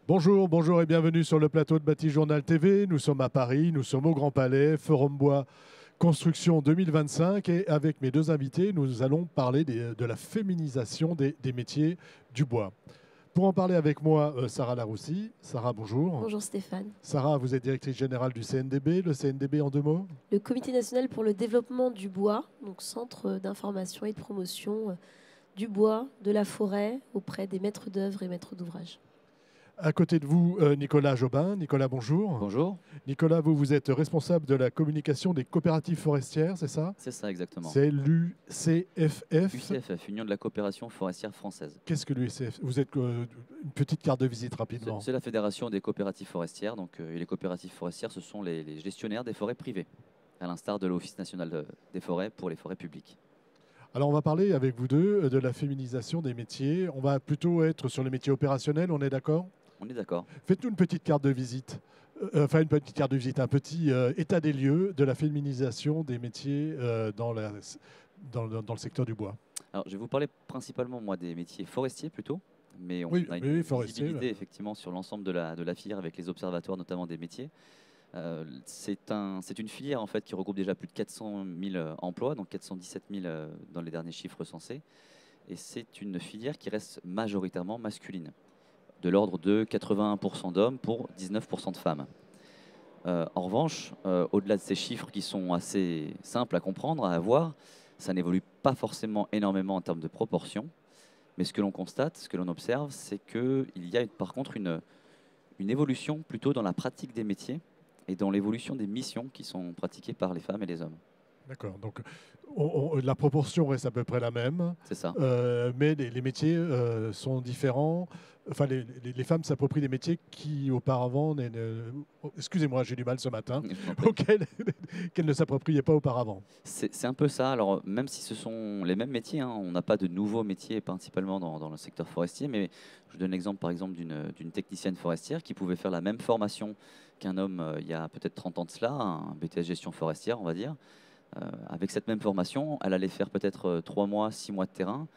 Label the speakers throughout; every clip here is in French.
Speaker 1: Bonjour, bonjour et bienvenue sur le plateau de Bâti Journal TV. Nous sommes à Paris, nous sommes au Grand Palais, Forum Bois Construction 2025 et avec mes deux invités, nous allons parler de la féminisation des métiers du bois. Pour en parler avec moi, Sarah Laroussi. Sarah, bonjour.
Speaker 2: Bonjour Stéphane.
Speaker 1: Sarah, vous êtes directrice générale du CNDB. Le CNDB en deux mots?
Speaker 2: Le Comité national pour le développement du bois, donc centre d'information et de promotion du bois, de la forêt auprès des maîtres d'œuvre et maîtres d'ouvrage.
Speaker 1: À côté de vous, Nicolas Jobin. Nicolas, bonjour.
Speaker 3: Bonjour.
Speaker 1: Nicolas, vous êtes responsable de la communication des coopératives forestières, c'est ça?
Speaker 3: C'est ça exactement.
Speaker 1: C'est l'UCFF.
Speaker 3: UCFF, Union de la coopération forestière française.
Speaker 1: Qu'est-ce que l'UCFF? Vous êtes une petite carte de visite rapidement.
Speaker 3: C'est la fédération des coopératives forestières. Donc, et les coopératives forestières, ce sont les gestionnaires des forêts privées, à l'instar de l'Office national des forêts pour les forêts publiques.
Speaker 1: Alors on va parler avec vous deux de la féminisation des métiers. On va plutôt être sur les métiers opérationnels, on est d'accord?
Speaker 3: On est d'accord.
Speaker 1: Faites-nous une petite carte de visite. Enfin, une petite carte de visite, un petit état des lieux de la féminisation des métiers dans le secteur du bois.
Speaker 3: Alors, je vais vous parler principalement, moi, des métiers forestiers plutôt. Mais on
Speaker 1: Oui,
Speaker 3: a
Speaker 1: oui,
Speaker 3: une
Speaker 1: forestier,
Speaker 3: visibilité
Speaker 1: ouais.
Speaker 3: effectivement sur l'ensemble de la filière avec les observatoires, notamment des métiers. C'est une filière en fait qui regroupe déjà plus de 400 000 emplois, donc 417 000 dans les derniers chiffres recensés. Et c'est une filière qui reste majoritairement masculine, de l'ordre de 81% d'hommes pour 19% de femmes. En revanche, au-delà de ces chiffres qui sont assez simples à comprendre, à avoir, ça n'évolue pas forcément énormément en termes de proportion. Mais ce que l'on constate, ce que l'on observe, c'est qu'il y a par contre une évolution plutôt dans la pratique des métiers et dans l'évolution des missions qui sont pratiquées par les femmes et les hommes.
Speaker 1: D'accord. Donc la proportion reste à peu près la même,
Speaker 3: C'est ça.
Speaker 1: mais les métiers sont différents. Enfin, les femmes s'approprient des métiers qui auparavant, excusez-moi, j'ai du mal ce matin,
Speaker 3: Je vous en prie.
Speaker 1: auxquels qu'elles ne s'appropriaient pas auparavant.
Speaker 3: C'est un peu ça. Alors, même si ce sont les mêmes métiers, hein, on n'a pas de nouveaux métiers principalement dans le secteur forestier, mais je donne l'exemple par exemple d'une technicienne forestière qui pouvait faire la même formation qu'un homme il y a peut-être 30 ans de cela, un BTS gestion forestière, on va dire. Avec cette même formation, elle allait faire peut-être 3 mois, 6 mois de terrain,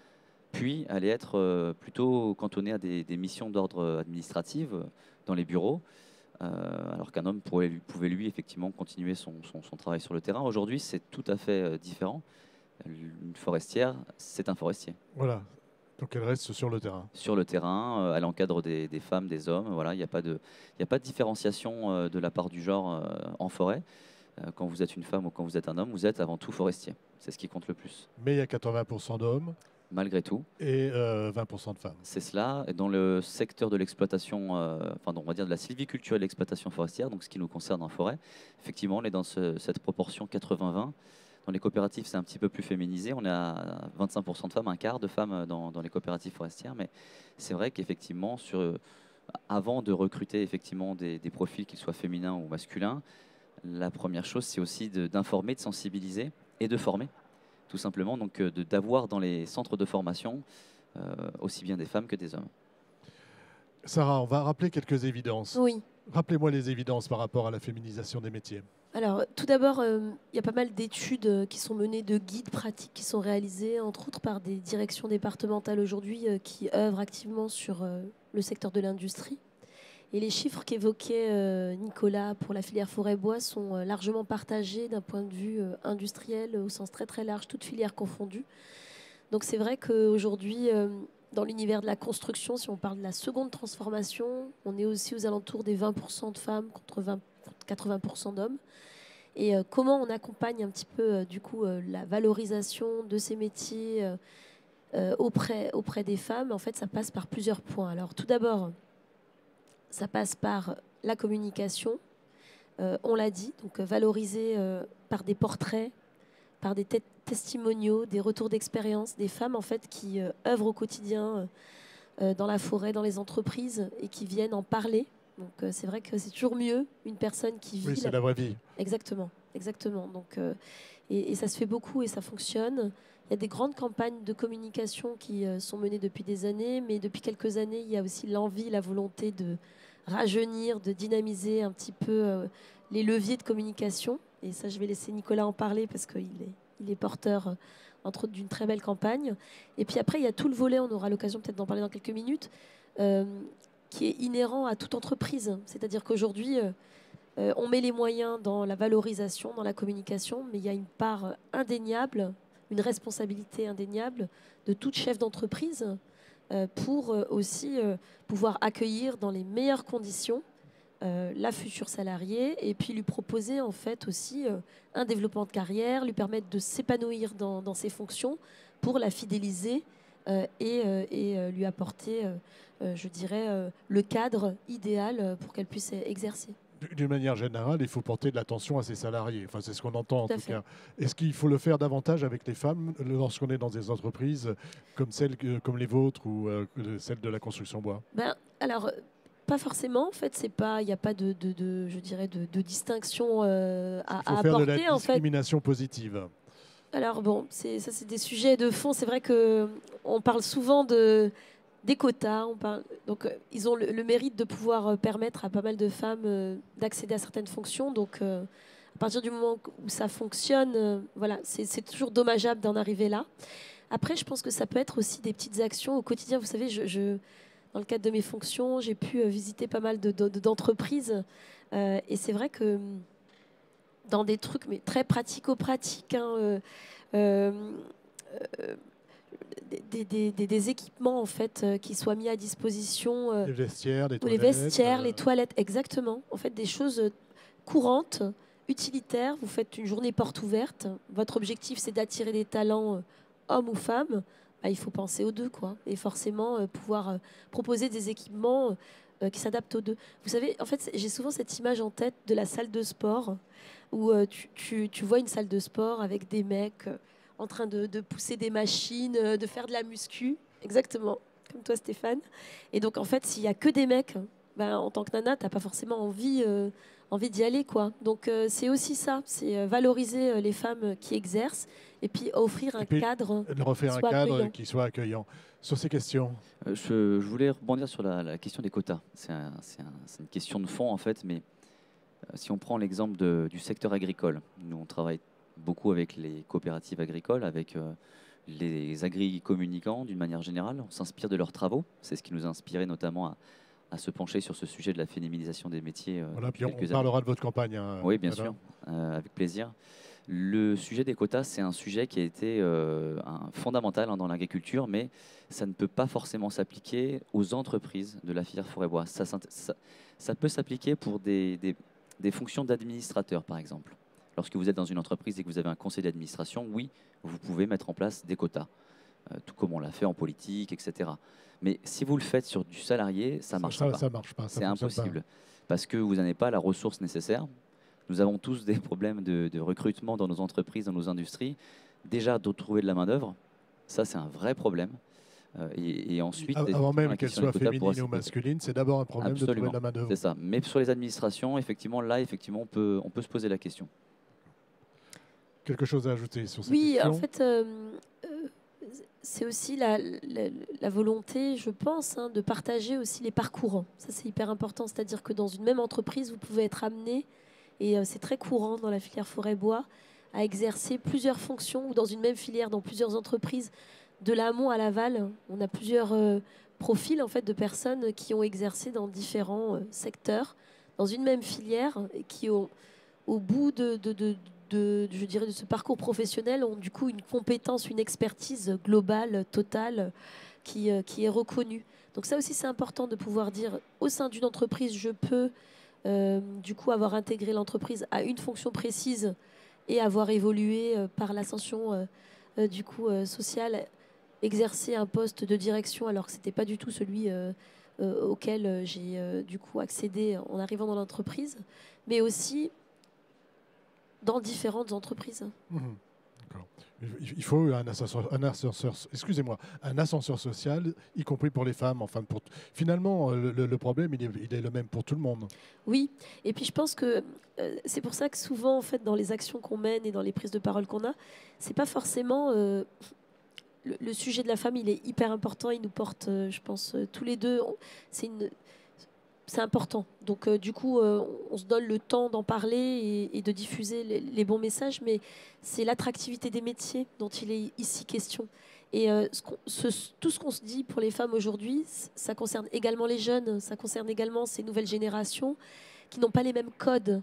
Speaker 3: puis allait être plutôt cantonnée à des missions d'ordre administratif dans les bureaux, alors qu'un homme pouvait lui effectivement continuer son travail sur le terrain. Aujourd'hui, c'est tout à fait différent. Une forestière, c'est un forestier.
Speaker 1: Voilà. Donc elle reste sur le terrain.
Speaker 3: Sur le terrain, elle encadre des femmes, des hommes. Voilà, il n'y a pas de différenciation de la part du genre en forêt. Quand vous êtes une femme ou quand vous êtes un homme, vous êtes avant tout forestier. C'est ce qui compte le plus,
Speaker 1: Mais il y a 80% d'hommes
Speaker 3: malgré tout.
Speaker 1: et 20% de femmes.
Speaker 3: C'est cela. Et dans le secteur de l'exploitation, on va dire de la sylviculture et de l'exploitation forestière, donc ce qui nous concerne en forêt, effectivement, on est dans cette proportion 80-20. Dans les coopératives, c'est un petit peu plus féminisé. On est à 25% de femmes, un quart de femmes dans les coopératives forestières. Mais c'est vrai qu'effectivement, avant de recruter effectivement des profils, qu'ils soient féminins ou masculins, la première chose, c'est aussi d'informer, de sensibiliser et de former, tout simplement. Donc, d'avoir dans les centres de formation aussi bien des femmes que des hommes.
Speaker 1: Sarah, on va rappeler quelques évidences.
Speaker 2: Oui.
Speaker 1: Rappelez-moi les évidences par rapport à la féminisation des métiers.
Speaker 2: Alors, tout d'abord, il y a pas mal d'études qui sont menées, de guides pratiques qui sont réalisés, entre autres par des directions départementales aujourd'hui qui œuvrent activement sur le secteur de l'industrie. Et les chiffres qu'évoquait Nicolas pour la filière forêt-bois sont largement partagés d'un point de vue industriel au sens très très large, toutes filières confondues. Donc c'est vrai qu'aujourd'hui, dans l'univers de la construction, si on parle de la seconde transformation, on est aussi aux alentours des 20% de femmes contre 80% d'hommes. Et comment on accompagne un petit peu du coup la valorisation de ces métiers auprès des femmes? En fait, ça passe par plusieurs points. Alors tout d'abord, ça passe par la communication, on l'a dit, donc valoriser par des portraits, par des testimoniaux, des retours d'expérience, des femmes en fait qui œuvrent au quotidien dans la forêt, dans les entreprises et qui viennent en parler. Donc c'est vrai que c'est toujours mieux une personne qui vit.
Speaker 1: Oui, c'est la vraie vie.
Speaker 2: Exactement, exactement. Donc, et ça se fait beaucoup et ça fonctionne. Il y a des grandes campagnes de communication qui sont menées depuis des années, mais depuis quelques années, il y a aussi l'envie, la volonté de rajeunir, de dynamiser un petit peu les leviers de communication. Et ça, je vais laisser Nicolas en parler parce qu'il est porteur, entre autres, d'une très belle campagne. Et puis après, il y a tout le volet, on aura l'occasion peut-être d'en parler dans quelques minutes, qui est inhérent à toute entreprise. C'est-à-dire qu'aujourd'hui, on met les moyens dans la valorisation, dans la communication, mais il y a une part indéniable, une responsabilité indéniable de tout chef d'entreprise pour aussi pouvoir accueillir dans les meilleures conditions la future salariée et puis lui proposer en fait aussi un développement de carrière, lui permettre de s'épanouir dans ses fonctions pour la fidéliser et lui apporter, je dirais, le cadre idéal pour qu'elle puisse exercer.
Speaker 1: D'une manière générale, il faut porter de l'attention à ses salariés. Enfin, c'est ce qu'on entend en
Speaker 2: Tout à
Speaker 1: tout
Speaker 2: fait.
Speaker 1: cas. Est-ce qu'il faut le faire davantage avec les femmes lorsqu'on est dans des entreprises comme comme les vôtres ou celles de la construction bois?
Speaker 2: Ben, alors, pas forcément. En fait, c'est pas, il n'y a pas je dirais, de distinction
Speaker 1: Il faut
Speaker 2: à
Speaker 1: faire de la
Speaker 2: apporter. En fait,
Speaker 1: discrimination positive.
Speaker 2: alors bon, ça, c'est des sujets de fond. C'est vrai que on parle souvent des quotas. Donc, ils ont le mérite de pouvoir permettre à pas mal de femmes d'accéder à certaines fonctions. Donc, à partir du moment où ça fonctionne, voilà, c'est toujours dommageable d'en arriver là. Après, je pense que ça peut être aussi des petites actions au quotidien. Vous savez, dans le cadre de mes fonctions, j'ai pu visiter pas mal d'entreprises. Et c'est vrai que dans des trucs mais très pratico-pratiques, hein, euh, euh, des équipements en fait qui soient mis à disposition,
Speaker 1: Les vestiaires, les
Speaker 2: ou les
Speaker 1: toilettes.
Speaker 2: vestiaires, les toilettes, exactement. En fait, des choses courantes, utilitaires. Vous faites une journée porte ouverte. Votre objectif, c'est d'attirer des talents, hommes ou femmes. Bah, il faut penser aux deux, quoi. Et forcément, pouvoir proposer des équipements qui s'adaptent aux deux. Vous savez, en fait, j'ai souvent cette image en tête de la salle de sport où tu vois une salle de sport avec des mecs en train de pousser des machines, de faire de la muscu. Exactement, comme toi, Stéphane. Et donc, en fait, s'il n'y a que des mecs, ben, en tant que nana, tu n'as pas forcément envie d'y aller, quoi. Donc, c'est aussi ça, c'est valoriser les femmes qui exercent et puis offrir un
Speaker 1: Et puis,
Speaker 2: cadre
Speaker 1: leur offrir un
Speaker 2: soit
Speaker 1: cadre
Speaker 2: accueillant.
Speaker 1: qui soit accueillant. Sur ces questions,
Speaker 3: Je voulais rebondir sur la question des quotas. C'est une question de fond en fait, mais si on prend l'exemple du secteur agricole, nous on travaille beaucoup avec les coopératives agricoles, avec les agri-communicants d'une manière générale. On s'inspire de leurs travaux. C'est ce qui nous a inspiré notamment à se pencher sur ce sujet de la féminisation des métiers.
Speaker 1: voilà, puis on
Speaker 3: quelques années.
Speaker 1: parlera de votre campagne. Hein,
Speaker 3: Oui, bien
Speaker 1: voilà.
Speaker 3: sûr, avec plaisir. Le sujet des quotas, c'est un sujet qui a été fondamental dans l'agriculture, mais ça ne peut pas forcément s'appliquer aux entreprises de la filière forêt-bois. Ça peut s'appliquer pour des fonctions d'administrateur, par exemple. Lorsque vous êtes dans une entreprise et que vous avez un conseil d'administration, oui, vous pouvez mettre en place des quotas, tout comme on l'a fait en politique, etc. Mais si vous le faites sur du salarié, ça ne marche pas.
Speaker 1: Ça marche pas. Ça
Speaker 3: C'est
Speaker 1: fonctionne
Speaker 3: impossible, parce que vous n'avez pas la ressource nécessaire. Nous avons tous des problèmes de recrutement dans nos entreprises, dans nos industries. Déjà, de trouver de la main-d'œuvre, ça, c'est un vrai problème. Et ensuite,
Speaker 1: Avant même
Speaker 3: la
Speaker 1: qu'elle
Speaker 3: question des
Speaker 1: soit
Speaker 3: quotas pourra
Speaker 1: féminine ou
Speaker 3: se poser.
Speaker 1: masculine, c'est d'abord un problème de trouver
Speaker 3: Absolument,
Speaker 1: de la main-d'œuvre.
Speaker 3: c'est ça. Mais sur les administrations, effectivement, on peut se poser la question.
Speaker 1: Quelque chose à ajouter sur cette
Speaker 2: Oui,
Speaker 1: question?
Speaker 2: en fait, c'est aussi la volonté, je pense, hein, de partager aussi les parcours. Ça, c'est hyper important. C'est-à-dire que dans une même entreprise, vous pouvez être amené, et c'est très courant dans la filière forêt-bois, à exercer plusieurs fonctions, ou dans une même filière, dans plusieurs entreprises, de l'amont à l'aval. On a plusieurs profils en fait, de personnes qui ont exercé dans différents secteurs, dans une même filière, et qui ont, au bout je dirais, de ce parcours professionnel, ont du coup une compétence, une expertise globale, totale, qui est reconnue. Donc ça aussi, c'est important de pouvoir dire, au sein d'une entreprise, je peux du coup avoir intégré l'entreprise à une fonction précise et avoir évolué par l'ascension du coup sociale, exercer un poste de direction alors que c'était pas du tout celui auquel j'ai du coup accédé en arrivant dans l'entreprise, mais aussi dans différentes entreprises.
Speaker 1: Mhm. D'accord. Il faut un ascenseur social, y compris pour les femmes. Enfin, finalement, le problème, il est le même pour tout le monde.
Speaker 2: Oui, et puis je pense que c'est pour ça que souvent, en fait, dans les actions qu'on mène et dans les prises de parole qu'on a, c'est pas forcément le sujet de la femme, il est hyper important. Il nous porte, je pense, tous les deux. C'est important. Donc, du coup, on se donne le temps d'en parler et de diffuser les bons messages, mais c'est l'attractivité des métiers dont il est ici question. Et tout ce qu'on se dit pour les femmes aujourd'hui, ça concerne également les jeunes, ça concerne également ces nouvelles générations qui n'ont pas les mêmes codes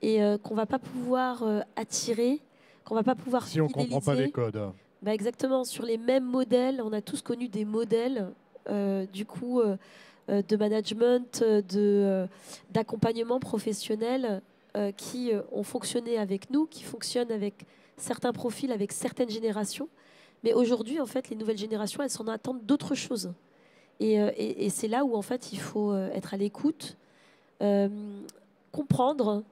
Speaker 2: et qu'on ne va pas pouvoir attirer, qu'on ne va pas pouvoir
Speaker 1: Si on ne comprend pas les
Speaker 2: fidéliser.
Speaker 1: codes.
Speaker 2: Bah exactement, sur les mêmes modèles. On a tous connu des modèles de management, d'accompagnement professionnel qui ont fonctionné avec nous, qui fonctionnent avec certains profils, avec certaines générations. Mais aujourd'hui, en fait, les nouvelles générations, elles s'en attendent d'autres choses. Et c'est là où, en fait, il faut être à l'écoute, comprendre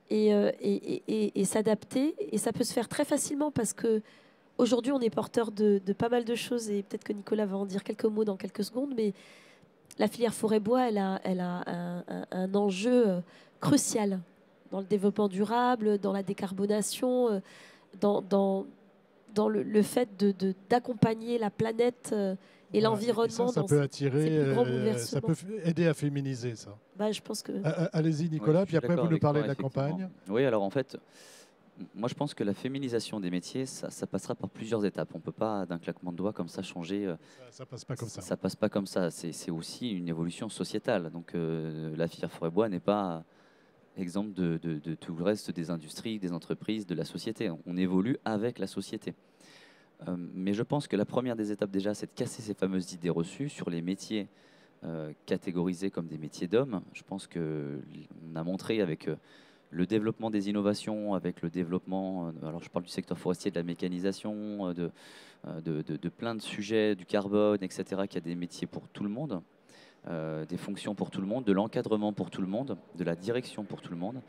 Speaker 2: et s'adapter. Et ça peut se faire très facilement parce que aujourd'hui, on est porteur de pas mal de choses. Et peut-être que Nicolas va en dire quelques mots dans quelques secondes. Mais la filière forêt-bois, elle a un enjeu crucial dans le développement durable, dans la décarbonation, dans le fait d'accompagner la planète et l'environnement
Speaker 1: ça
Speaker 2: dans
Speaker 1: peut
Speaker 2: ces
Speaker 1: attirer,
Speaker 2: plus grands
Speaker 1: ça
Speaker 2: bouleversements.
Speaker 1: peut aider à féminiser ça.
Speaker 2: Bah, je pense que...
Speaker 1: Allez-y Nicolas,
Speaker 3: Ouais,
Speaker 1: puis après vous nous parlez de la
Speaker 3: effectivement.
Speaker 1: campagne.
Speaker 3: Oui, alors en fait, moi je pense que la féminisation des métiers, ça passera par plusieurs étapes. On ne peut pas d'un claquement de doigts comme ça changer.
Speaker 1: Ça passe pas comme ça.
Speaker 3: Ça passe pas comme ça. C'est aussi une évolution sociétale. Donc la filière forêt-bois n'est pas exemple de tout le reste des industries, des entreprises, de la société. On évolue avec la société. Mais je pense que la première des étapes déjà, c'est de casser ces fameuses idées reçues sur les métiers catégorisés comme des métiers d'hommes. Je pense qu'on a montré avec le développement des innovations, avec le développement, alors je parle du secteur forestier, de la mécanisation, de plein de sujets, du carbone, etc., qu'il y a des métiers pour tout le monde, des fonctions pour tout le monde, de l'encadrement pour tout le monde, de la direction pour tout le monde.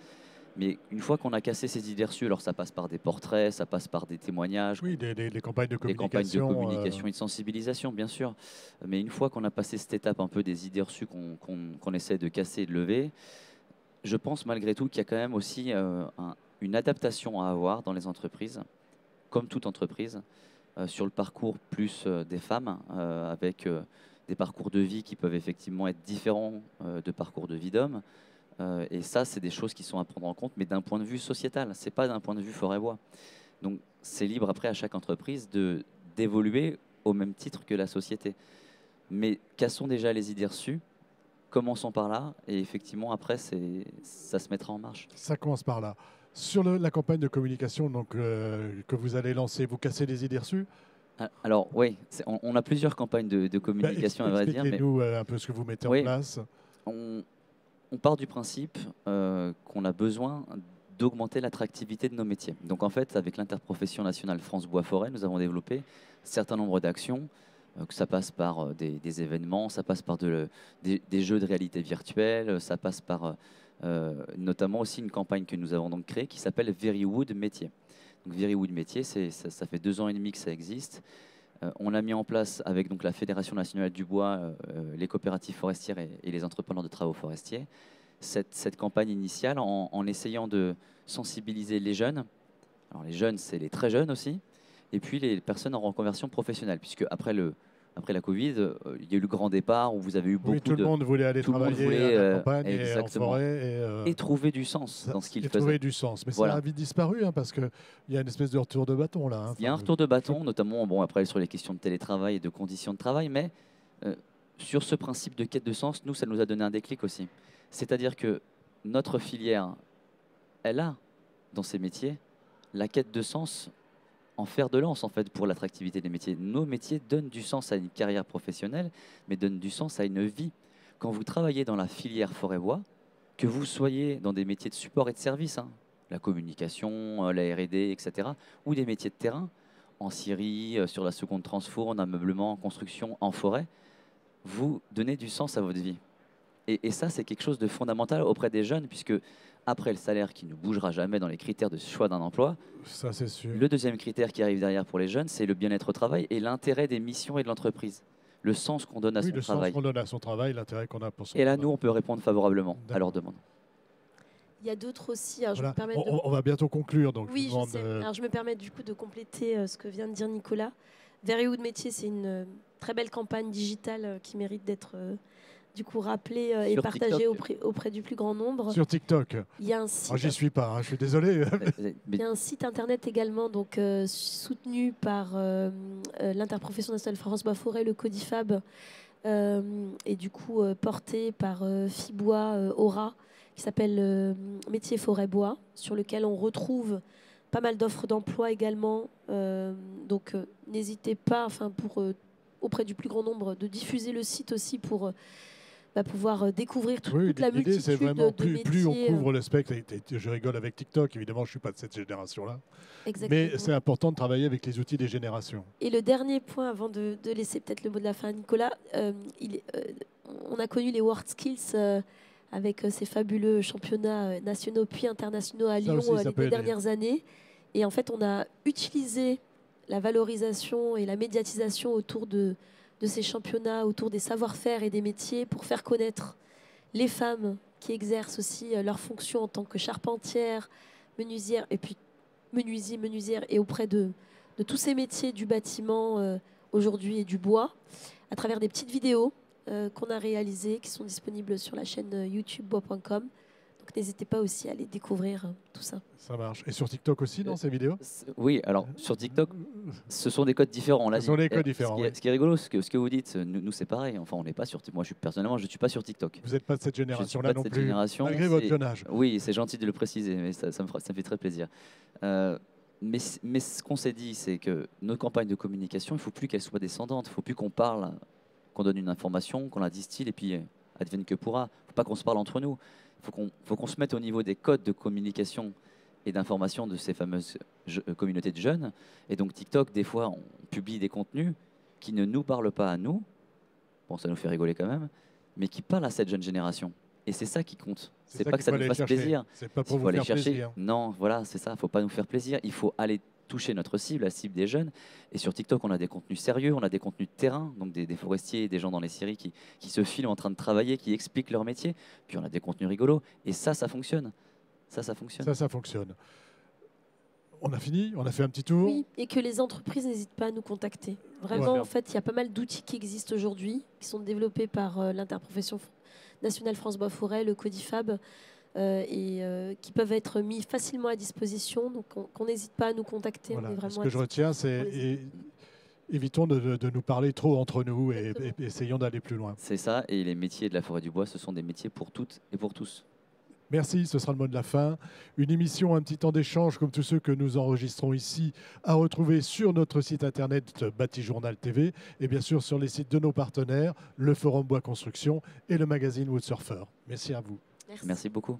Speaker 3: Mais une fois qu'on a cassé ces idées reçues, alors ça passe par des portraits, ça passe par des témoignages,
Speaker 1: Oui, des campagnes de
Speaker 3: des campagnes de
Speaker 1: communication.
Speaker 3: communication et de sensibilisation, bien sûr. Mais une fois qu'on a passé cette étape un peu des idées reçues qu'on essaie de casser et de lever, je pense malgré tout qu'il y a quand même aussi une adaptation à avoir dans les entreprises, comme toute entreprise, sur le parcours plus des femmes, avec des parcours de vie qui peuvent effectivement être différents de parcours de vie d'hommes. Et ça, c'est des choses qui sont à prendre en compte, mais d'un point de vue sociétal, c'est pas d'un point de vue forêt-bois. Donc, c'est libre après à chaque entreprise d'évoluer au même titre que la société. Mais cassons déjà les idées reçues, commençons par là, et effectivement, après, ça se mettra en marche.
Speaker 1: Ça commence par là. Sur la campagne de communication donc, que vous allez lancer, vous cassez les idées reçues.
Speaker 3: Alors, oui, on a plusieurs campagnes de communication, à vrai dire.
Speaker 1: Expliquez-nous un peu ce que vous mettez en place.
Speaker 3: On part du principe qu'on a besoin d'augmenter l'attractivité de nos métiers. Donc en fait, avec l'interprofession nationale France Bois Forêt, nous avons développé un certain nombre d'actions, que ça passe par des événements, ça passe par des jeux de réalité virtuelle, ça passe par notamment aussi une campagne que nous avons donc créée qui s'appelle Verywood Métier. Donc Verywood Métier, ça fait 2 ans et demi que ça existe. On a mis en place avec donc, la Fédération nationale du bois, les coopératives forestières et les entrepreneurs de travaux forestiers, cette campagne initiale en essayant de sensibiliser les jeunes. Alors les jeunes, c'est les très jeunes aussi, et puis les personnes en reconversion professionnelle, puisque après la Covid, il y a eu le grand départ où vous avez eu beaucoup
Speaker 1: tout le monde voulait aller travailler à la campagne et en forêt.
Speaker 3: Et trouver du sens dans ce qu'il faisait.
Speaker 1: Trouver du sens. Mais voilà. Ça a vite disparu parce qu'il y a une espèce de retour de bâton là.
Speaker 3: Il y a un retour de bâton, notamment après sur les questions de télétravail et de conditions de travail, mais sur ce principe de quête de sens, ça nous a donné un déclic aussi. C'est-à-dire que notre filière, elle a dans ses métiers la quête de sens en fer de lance en fait pour l'attractivité des métiers. Nos métiers donnent du sens à une carrière professionnelle, mais donnent du sens à une vie. Quand vous travaillez dans la filière forêt-bois, que vous soyez dans des métiers de support et de service, la communication, la R&D, etc., ou des métiers de terrain, en scierie, sur la seconde transfo, en ameublement, en construction, en forêt, vous donnez du sens à votre vie. Et ça, c'est quelque chose de fondamental auprès des jeunes, puisque après le salaire qui ne bougera jamais dans les critères de choix d'un emploi,
Speaker 1: ça, c'est sûr.
Speaker 3: Le deuxième critère qui arrive derrière pour les jeunes, c'est le bien-être au travail et l'intérêt des missions et de l'entreprise. Le sens qu'on donne à son travail.
Speaker 1: Le sens qu'on donne à son travail, l'intérêt qu'on a pour son
Speaker 3: travail. Et là,
Speaker 1: travail.
Speaker 3: nous, on peut répondre favorablement à leurs demandes.
Speaker 2: Il y a d'autres aussi. Alors,
Speaker 1: voilà.
Speaker 2: je me permets
Speaker 1: on va bientôt conclure. Donc
Speaker 2: oui, je sais. Alors, je me permets du coup de compléter ce que vient de dire Nicolas. Verywood Métier, c'est une très belle campagne digitale qui mérite d'être du coup rappeler et
Speaker 3: Sur
Speaker 2: partager
Speaker 3: TikTok.
Speaker 2: auprès du plus grand nombre.
Speaker 1: Sur TikTok.
Speaker 2: Il y a un site,
Speaker 1: J'y suis pas, hein, je suis désolé.
Speaker 2: il
Speaker 3: Mais
Speaker 2: y a un site internet également donc, soutenu par l'interprofession nationale France-Bois-Forêt, le Codifab, et du coup porté par Fibois Aura, qui s'appelle Métier Forêt-Bois, sur lequel on retrouve pas mal d'offres d'emploi également. Donc n'hésitez pas, auprès du plus grand nombre, de diffuser le site aussi pour pouvoir découvrir toute la
Speaker 1: l'idée,
Speaker 2: multitude
Speaker 1: c'est vraiment
Speaker 2: de métiers.
Speaker 1: plus on couvre le spectre. Je rigole avec TikTok, évidemment, je ne suis pas de cette génération-là.
Speaker 2: Exactement.
Speaker 1: Mais c'est important de travailler avec les outils des générations.
Speaker 2: Et le dernier point, avant de laisser peut-être le mot de la fin à Nicolas, on a connu les World Skills avec ces fabuleux championnats nationaux puis internationaux à
Speaker 1: Ça
Speaker 2: Lyon
Speaker 1: aussi, ça
Speaker 2: les
Speaker 1: peut
Speaker 2: 2
Speaker 1: aider.
Speaker 2: dernières années. Et en fait, on a utilisé la valorisation et la médiatisation autour de ces championnats, autour des savoir-faire et des métiers pour faire connaître les femmes qui exercent aussi leurs fonctions en tant que charpentières, menuisières, et puis menuisières, et auprès de tous ces métiers du bâtiment aujourd'hui et du bois, à travers des petites vidéos qu'on a réalisées, qui sont disponibles sur la chaîne YouTube bois.com. Donc n'hésitez pas aussi à aller découvrir tout ça.
Speaker 1: Ça marche. Et sur TikTok aussi, dans ces vidéos?
Speaker 3: oui, alors sur TikTok, ce sont des codes différents. On l'a
Speaker 1: Ce sont
Speaker 3: dit.
Speaker 1: des codes différents,
Speaker 3: Ce qui est rigolo, ce que vous dites, nous c'est pareil. Enfin, on n'est pas sur. Moi, personnellement, je ne suis pas sur TikTok.
Speaker 1: Vous n'êtes pas de cette
Speaker 3: Je suis
Speaker 1: génération-là
Speaker 3: pas de
Speaker 1: non
Speaker 3: cette
Speaker 1: plus,
Speaker 3: génération.
Speaker 1: malgré votre jeune âge.
Speaker 3: Oui, c'est gentil de le préciser, mais ça me fait très plaisir. Mais ce qu'on s'est dit, c'est que nos campagnes de communication, il ne faut plus qu'elles soient descendantes. Il ne faut plus qu'on parle, qu'on donne une information, qu'on la distille et puis advienne que pourra. Il ne faut pas qu'on se parle entre nous. Il faut qu'on se mette au niveau des codes de communication et d'information de ces fameuses communautés de jeunes. Et donc TikTok, des fois, on publie des contenus qui ne nous parlent pas à nous. Bon, ça nous fait rigoler quand même, mais qui parlent à cette jeune génération. Et c'est ça qui compte. C'est pas que ça nous fasse plaisir.
Speaker 1: C'est pas
Speaker 3: Il
Speaker 1: pour
Speaker 3: faut
Speaker 1: vous
Speaker 3: aller
Speaker 1: faire
Speaker 3: chercher.
Speaker 1: plaisir.
Speaker 3: Non, voilà, c'est ça. Il ne faut pas nous faire plaisir. Il faut aller toucher notre cible, la cible des jeunes. Et sur TikTok, on a des contenus sérieux, on a des contenus de terrain, donc des forestiers, des gens dans les séries qui se filment en train de travailler, qui expliquent leur métier. Puis on a des contenus rigolos. Et ça fonctionne. Ça fonctionne.
Speaker 1: Ça fonctionne. On a fini? On a fait un petit tour?
Speaker 2: Oui, et que les entreprises n'hésitent pas à nous contacter. Vraiment,
Speaker 1: Voilà.
Speaker 2: en fait, il y a pas mal d'outils qui existent aujourd'hui, qui sont développés par l'interprofession nationale France-Bois-Forêt, le Codifab, qui peuvent être mis facilement à disposition. Donc, qu'on n'hésite pas à nous contacter.
Speaker 1: Voilà.
Speaker 2: On est vraiment
Speaker 1: Ce
Speaker 2: à
Speaker 1: que je retiens, c'est évitons de nous parler trop entre nous et essayons d'aller plus loin.
Speaker 3: C'est ça. Et les métiers de la forêt du bois, ce sont des métiers pour toutes et pour tous.
Speaker 1: Merci, ce sera le mot de la fin. Une émission, un petit temps d'échange comme tous ceux que nous enregistrons ici, à retrouver sur notre site internet Bâti Journal TV et bien sûr sur les sites de nos partenaires, le Forum Bois Construction et le magazine Wood Surfer. Merci à vous.
Speaker 3: Merci beaucoup.